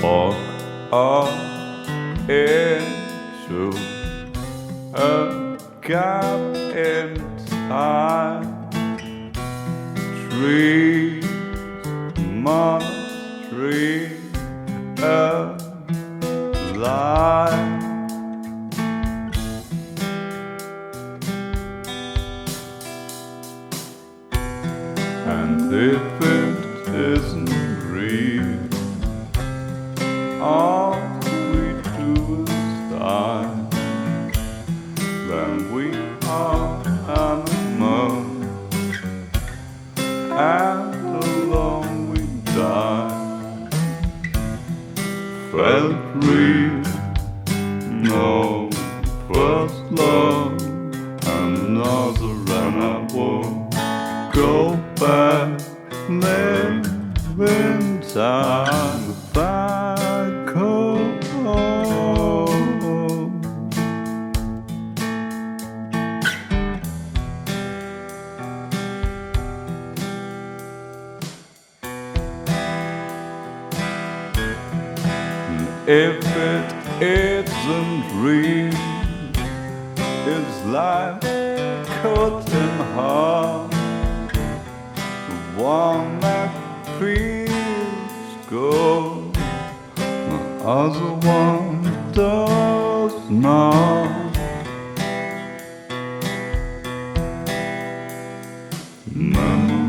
walk up into a gap inside. Trees, monastery, alive. And if it isn't real, all we do is die, then we are animals, and alone we die. Felt real, no first love, another and I won't go back, live inside the back home. If it isn't real, is life cut in half? The one that feels good, the other one does not. Memories